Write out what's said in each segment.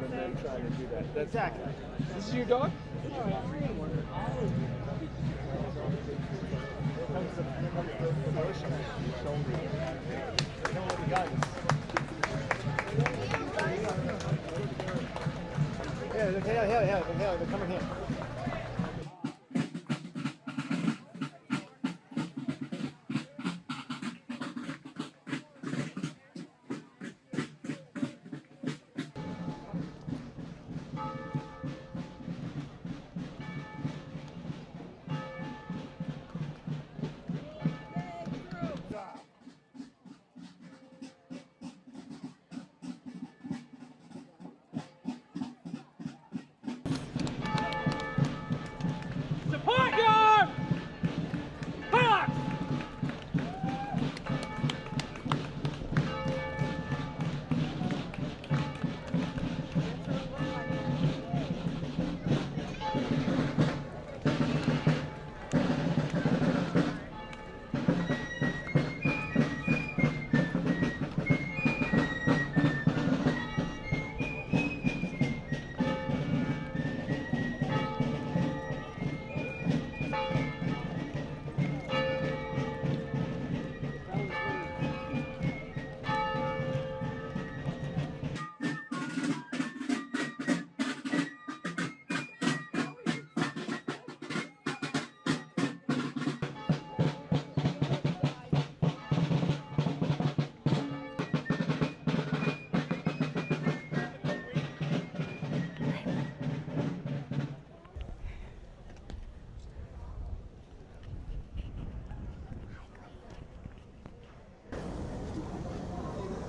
And then trying to do that. Exactly. This is your dog? Yeah, they're coming here.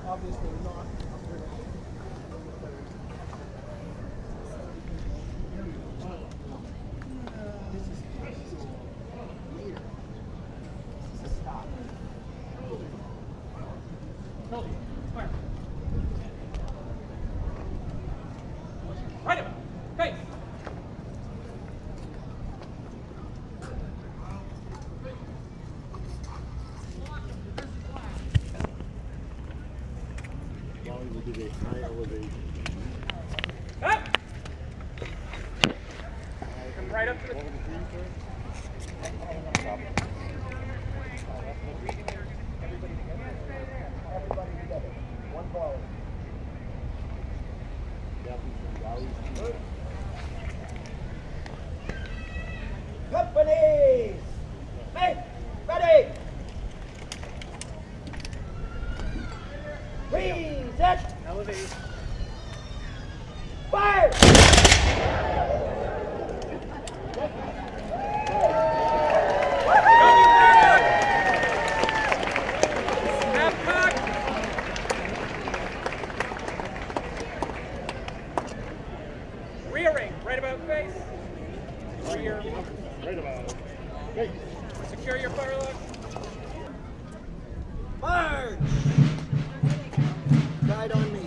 Obviously not. Right about face. Will be a high elevation. Up. Come right up to the. Everybody together. One ball. Companies! Make ready! Reset! Elevate. Fire! Rearing, right about face. Rear. Right about. Hey. Secure your firelock. March! Right on me.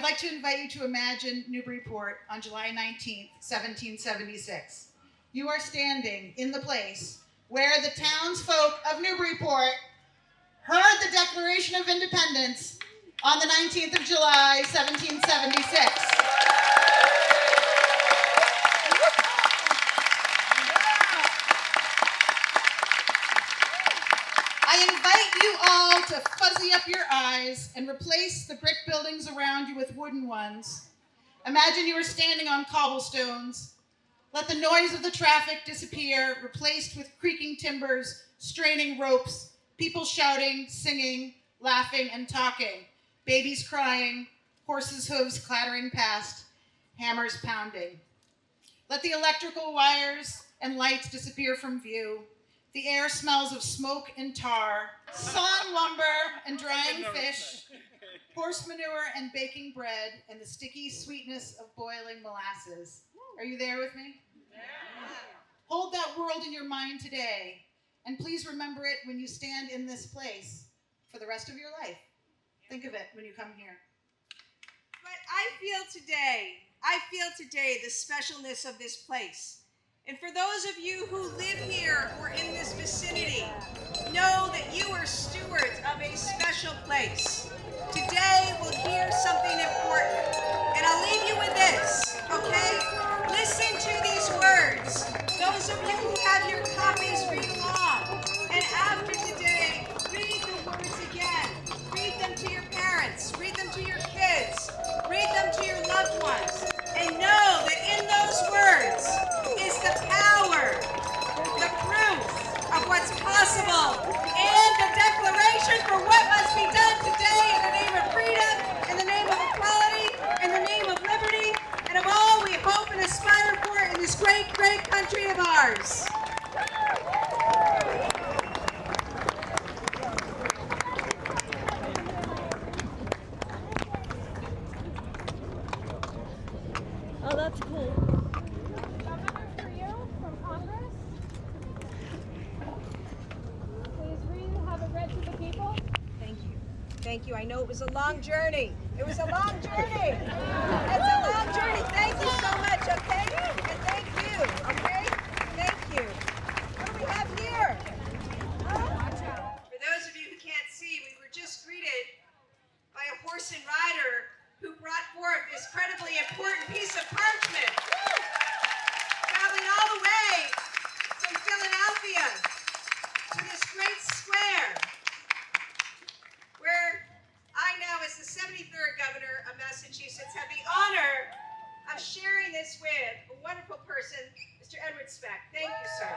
like to invite you to imagine Newburyport on July 19th, 1776. You are standing in the place where the townsfolk of Newburyport heard the Declaration of Independence on the 19th of July, 1776. I invite you all to fuzzy up your eyes and replace the brick buildings around you with wooden ones. Imagine you are standing on cobblestones. Let the noise of the traffic disappear, replaced with creaking timbers, straining ropes, people shouting, singing, laughing, and talking, babies crying, horses' hooves clattering past, hammers pounding. Let the electrical wires and lights disappear from view. The air smells of smoke and tar, sawn lumber and drying fish, horse manure and baking bread, and the sticky sweetness of boiling molasses. Are you there with me? Yeah. Hold that world in your mind today, and please remember it when you stand in this place for the rest of your life. Think of it when you come here. But I feel today the specialness of this place. And for those of you who live here or in this vicinity, know that you are stewards of a special place. Today we'll hear something important. And I'll leave you with this, okay? Listen to these words. Those of you who have your copies, read along. And after today, read the words again. Read them to your parents. Read them to your kids. Read them to your loved ones. And know that in those words is the power, the proof of what's possible, and the declaration for what must be done today in the name of freedom, in the name of equality, in the name of liberty, and of all we hope and aspire for in this great, great country of ours. Oh, that's cool. Governor, for you from Congress. Please read and have it read to the people. Thank you. Thank you. I know it was a long journey. It was a long journey. It's a long journey. Thank you so much, okay? And thank you, okay? Thank you. What do we have here? For those of you who can't see, we were just greeted by a horse and rider who brought forth this incredibly important piece of parchment, traveling all the way from Philadelphia to this great square, where I now, as the 73rd governor of Massachusetts, have the honor of sharing this with a wonderful person, Mr. Edward Speck. Thank you, sir.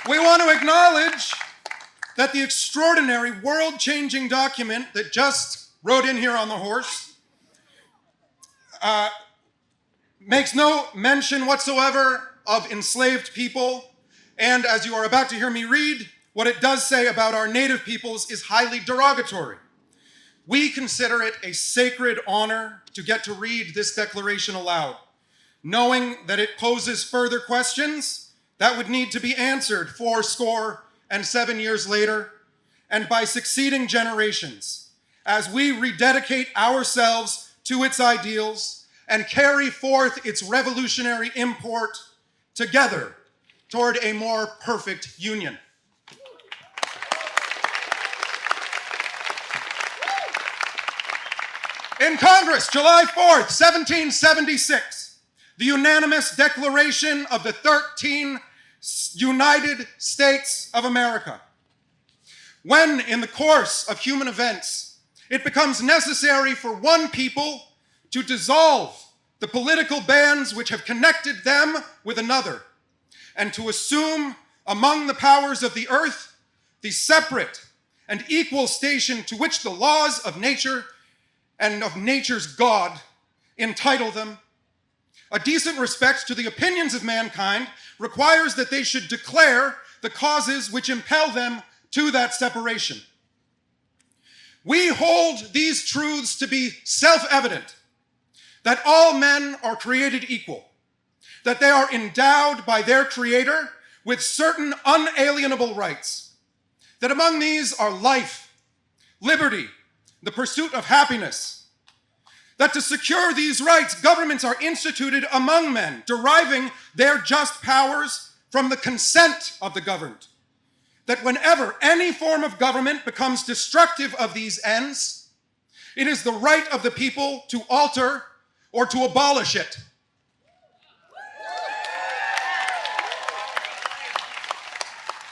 We want to acknowledge that the extraordinary world-changing document that just rode in here on the horse makes no mention whatsoever of enslaved people. And as you are about to hear me read, what it does say about our native peoples is highly derogatory. We consider it a sacred honor to get to read this declaration aloud, knowing that it poses further questions that would need to be answered 77 years later, and by succeeding generations, as we rededicate ourselves to its ideals and carry forth its revolutionary import together toward a more perfect union. In Congress, July 4th, 1776, the unanimous declaration of the 13 United States of America. When, in the course of human events, it becomes necessary for one people to dissolve the political bands which have connected them with another, and to assume among the powers of the earth the separate and equal station to which the laws of nature and of nature's God entitle them, a decent respect to the opinions of mankind requires that they should declare the causes which impel them to that separation. We hold these truths to be self-evident, that all men are created equal, that they are endowed by their Creator with certain unalienable rights, that among these are life, liberty, the pursuit of happiness, that to secure these rights, governments are instituted among men, deriving their just powers from the consent of the governed, that whenever any form of government becomes destructive of these ends, it is the right of the people to alter or to abolish it.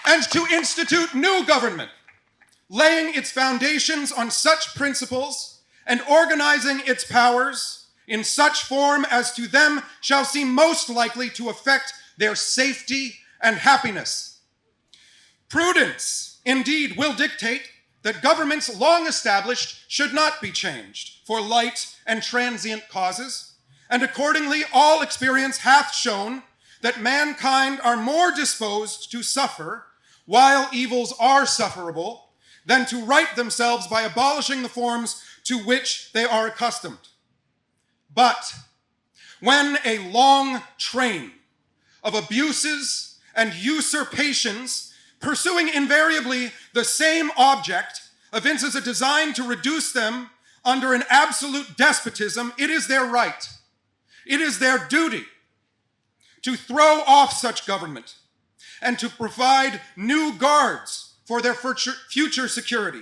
And to institute new government, laying its foundations on such principles and organizing its powers in such form as to them shall seem most likely to affect their safety and happiness. Prudence, indeed, will dictate that governments long established should not be changed for light and transient causes, and accordingly all experience hath shown that mankind are more disposed to suffer while evils are sufferable than to right themselves by abolishing the forms to which they are accustomed. But when a long train of abuses and usurpations pursuing invariably the same object evinces a design to reduce them under an absolute despotism, it is their right, it is their duty to throw off such government and to provide new guards for their future security.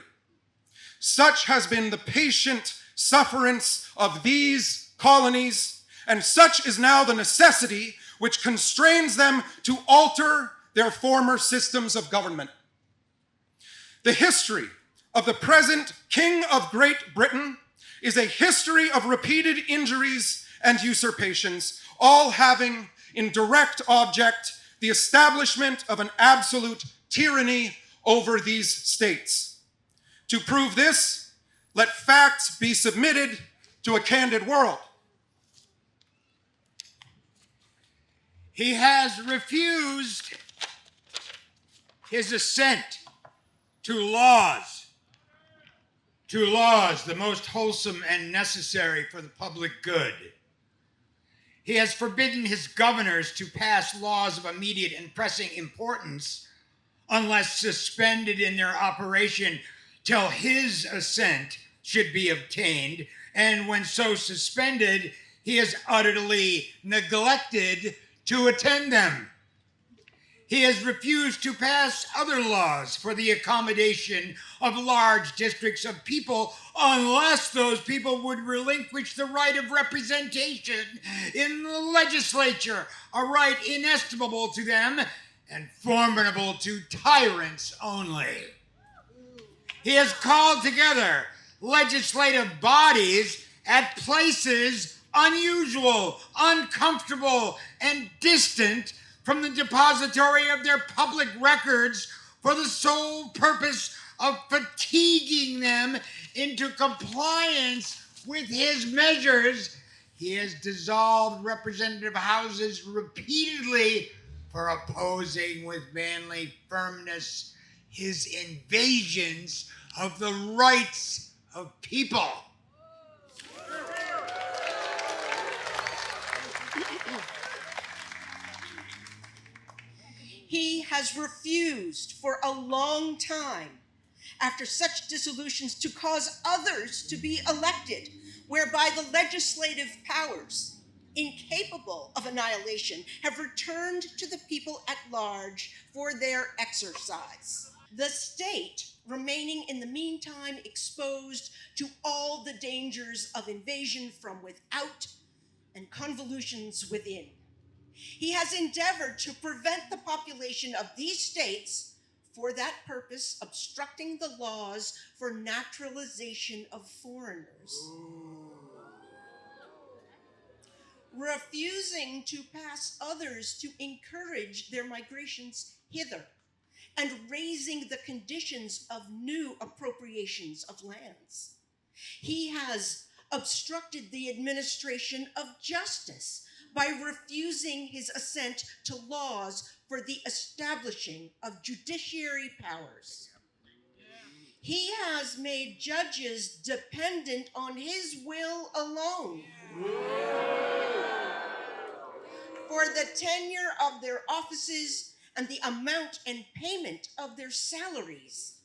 Such has been the patient sufferance of these colonies, and such is now the necessity which constrains them to alter their former systems of government. The history of the present King of Great Britain is a history of repeated injuries and usurpations, all having in direct object the establishment of an absolute tyranny over these states. To prove this, let facts be submitted to a candid world. He has refused his assent to laws, the most wholesome and necessary for the public good. He has forbidden his governors to pass laws of immediate and pressing importance unless suspended in their operation till his assent should be obtained, and when so suspended, he has utterly neglected to attend them. He has refused to pass other laws for the accommodation of large districts of people unless those people would relinquish the right of representation in the legislature, a right inestimable to them and formidable to tyrants only. He has called together legislative bodies at places unusual, uncomfortable, and distant from the depository of their public records for the sole purpose of fatiguing them into compliance with his measures. He has dissolved representative houses repeatedly for opposing with manly firmness his invasions of the rights of people. He has refused for a long time, after such dissolutions, to cause others to be elected, whereby the legislative powers, incapable of annihilation, have returned to the people at large for their exercise. The state remaining in the meantime exposed to all the dangers of invasion from without and convolutions within. He has endeavored to prevent the population of these states, for that purpose obstructing the laws for naturalization of foreigners. Refusing to pass others to encourage their migrations hither, and raising the conditions of new appropriations of lands. He has obstructed the administration of justice by refusing his assent to laws for the establishing of judiciary powers. He has made judges dependent on his will alone for the tenure of their offices and the amount and payment of their salaries.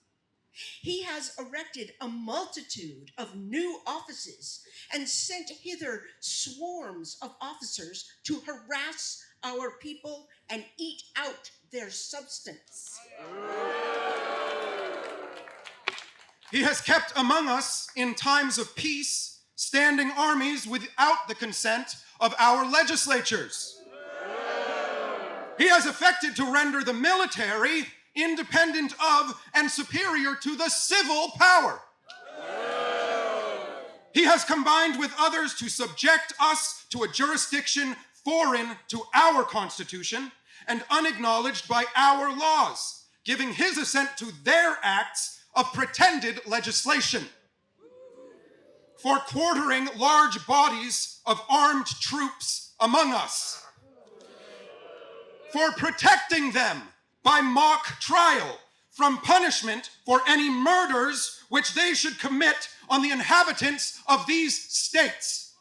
He has erected a multitude of new offices and sent hither swarms of officers to harass our people and eat out their substance. He has kept among us in times of peace standing armies without the consent of our legislatures. He has affected to render the military independent of and superior to the civil power. He has combined with others to subject us to a jurisdiction foreign to our Constitution and unacknowledged by our laws, giving his assent to their acts of pretended legislation. For quartering large bodies of armed troops among us. For protecting them by mock trial from punishment for any murders which they should commit on the inhabitants of these states.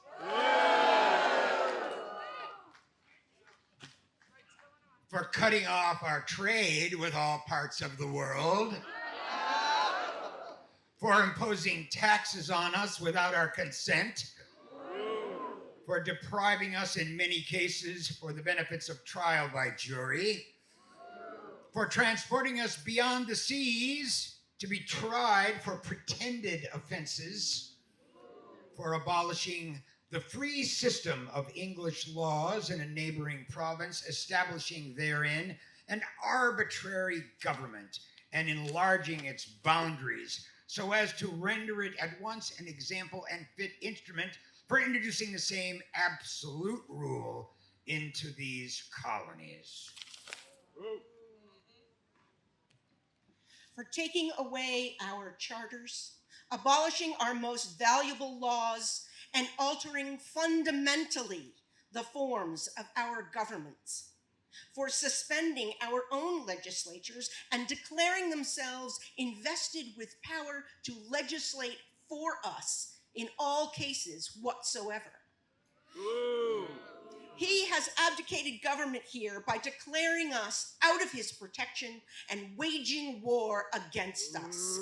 For cutting off our trade with all parts of the world. For imposing taxes on us without our consent. For depriving us in many cases for the benefits of trial by jury. For transporting us beyond the seas to be tried for pretended offenses, for abolishing the free system of English laws in a neighboring province, establishing therein an arbitrary government and enlarging its boundaries so as to render it at once an example and fit instrument for introducing the same absolute rule into these colonies. For taking away our charters, abolishing our most valuable laws, and altering fundamentally the forms of our governments. For suspending our own legislatures and declaring themselves invested with power to legislate for us in all cases whatsoever. Ooh. He has abdicated government here by declaring us out of his protection and waging war against us.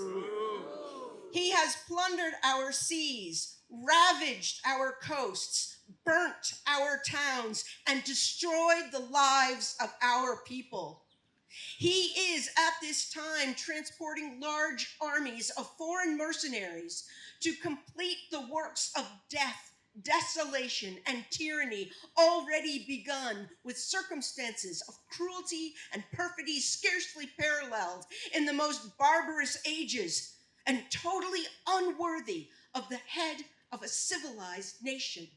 He has plundered our seas, ravaged our coasts, burnt our towns, and destroyed the lives of our people. He is at this time transporting large armies of foreign mercenaries to complete the works of death, desolation, and tyranny already begun with circumstances of cruelty and perfidy scarcely paralleled in the most barbarous ages and totally unworthy of the head of a civilized nation.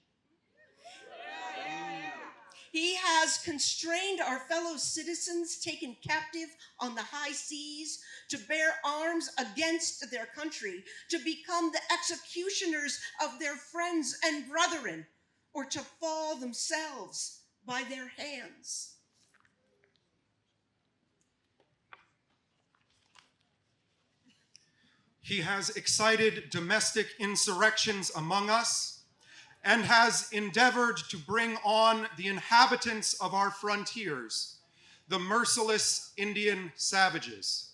He has constrained our fellow citizens taken captive on the high seas to bear arms against their country, to become the executioners of their friends and brethren, or to fall themselves by their hands. He has excited domestic insurrections among us and has endeavored to bring on the inhabitants of our frontiers, the merciless Indian savages,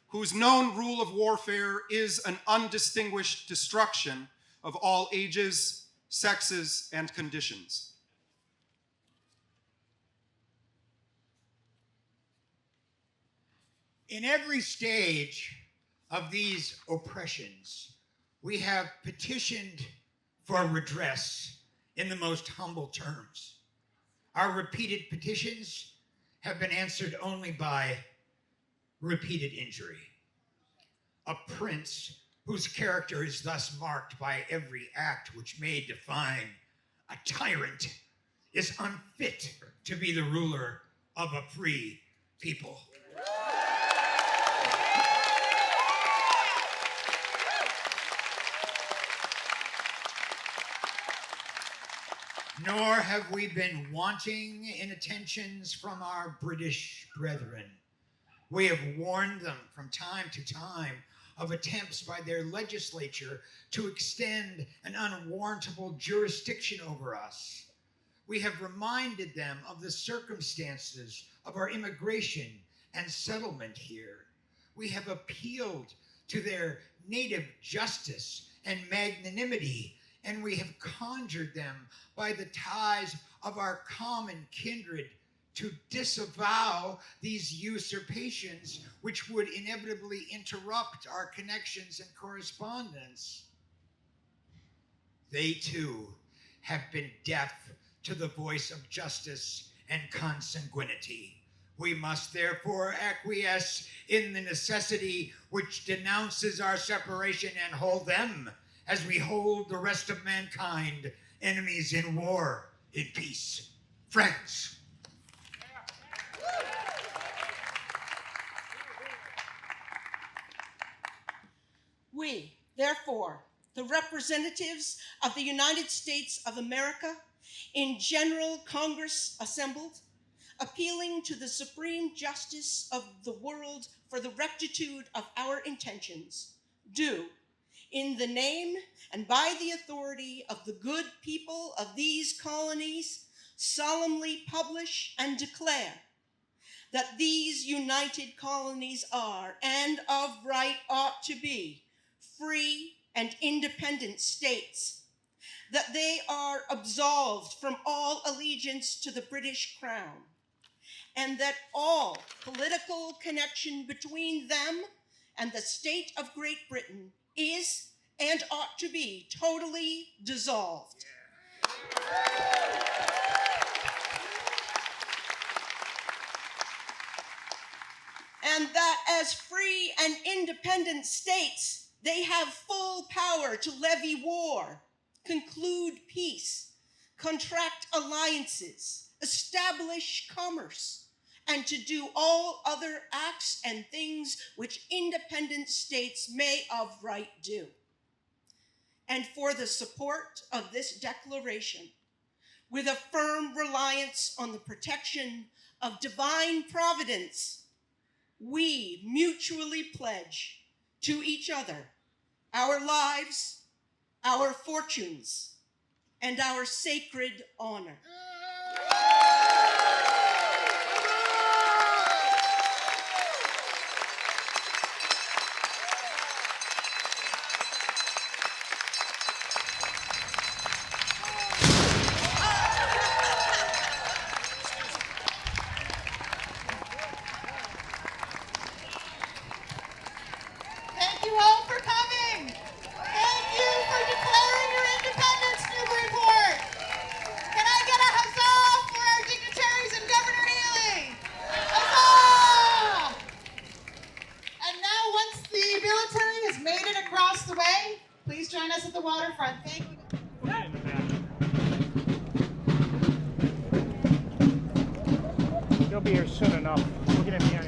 whose known rule of warfare is an undistinguished destruction of all ages, sexes, and conditions. In every stage of these oppressions, we have petitioned for redress in the most humble terms. Our repeated petitions have been answered only by repeated injury. A prince whose character is thus marked by every act which may define a tyrant is unfit to be the ruler of a free people. Nor have we been wanting in attentions from our British brethren. We have warned them from time to time of attempts by their legislature to extend an unwarrantable jurisdiction over us. We have reminded them of the circumstances of our immigration and settlement here. We have appealed to their native justice and magnanimity, and we have conjured them by the ties of our common kindred to disavow these usurpations, which would inevitably interrupt our connections and correspondence. They too have been deaf to the voice of justice and consanguinity. We must therefore acquiesce in the necessity which denounces our separation and hold them as we hold the rest of mankind, enemies in war, in peace. Friends. We, therefore, the representatives of the United States of America, in General Congress assembled, appealing to the supreme justice of the world for the rectitude of our intentions, do, in the name and by the authority of the good people of these colonies, solemnly publish and declare that these united colonies are, and of right ought to be, free and independent states, that they are absolved from all allegiance to the British Crown, and that all political connection between them and the state of Great Britain is and ought to be totally dissolved. And that as free and independent states, they have full power to levy war, conclude peace, contract alliances, establish commerce, and to do all other acts and things which independent states may of right do. And for the support of this declaration, with a firm reliance on the protection of divine providence, we mutually pledge to each other our lives, our fortunes, and our sacred honor. Thank you all for coming. Thank you for declaring your independence, Newburyport. Can I get a huzzah for our dignitaries and Governor Healy? Huzzah! And now, once the military has made it across the way, please join us at the waterfront. Thank you. He'll be here soon enough. We'll get him here.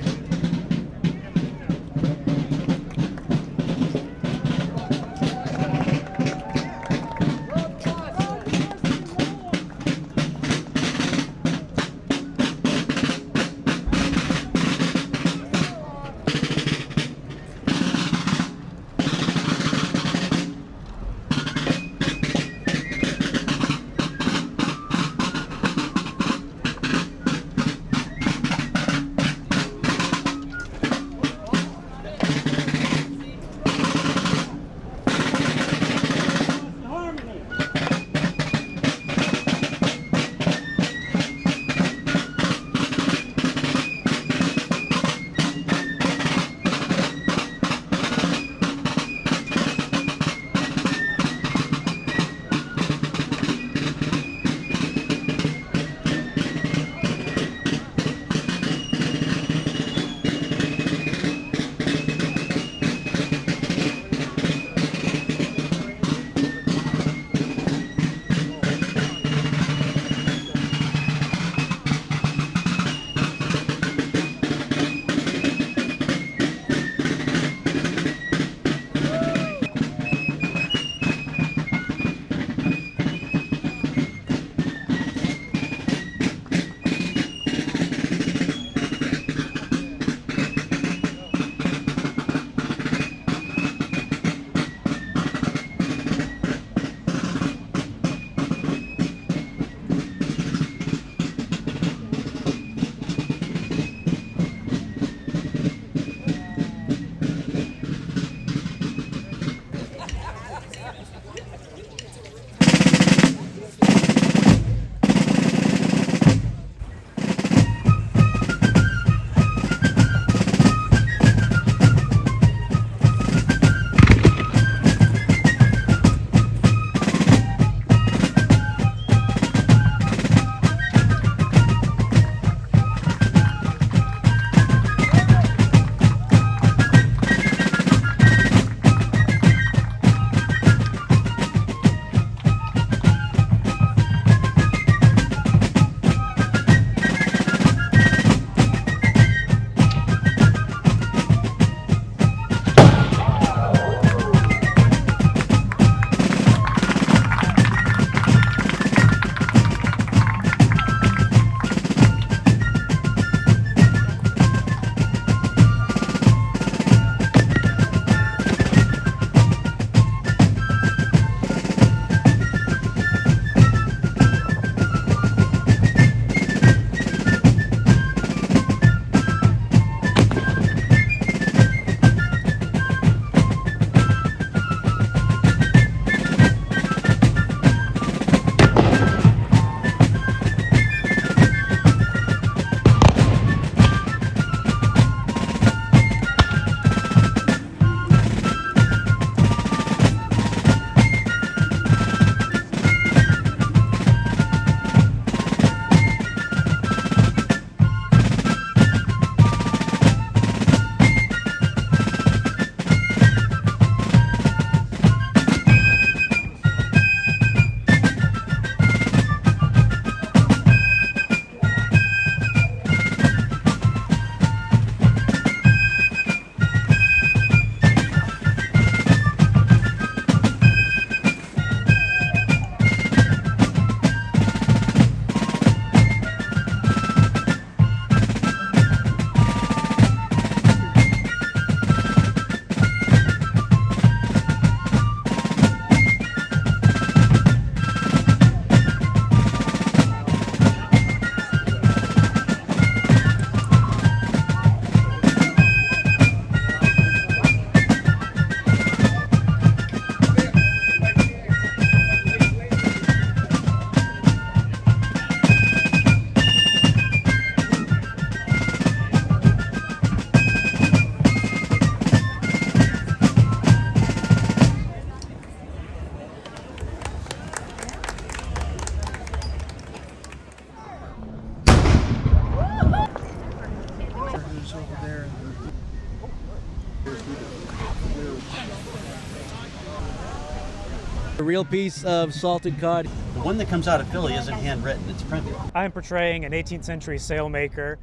A real piece of salted cod. The one that comes out of Philly isn't handwritten, it's printed. I'm portraying an 18th century sailmaker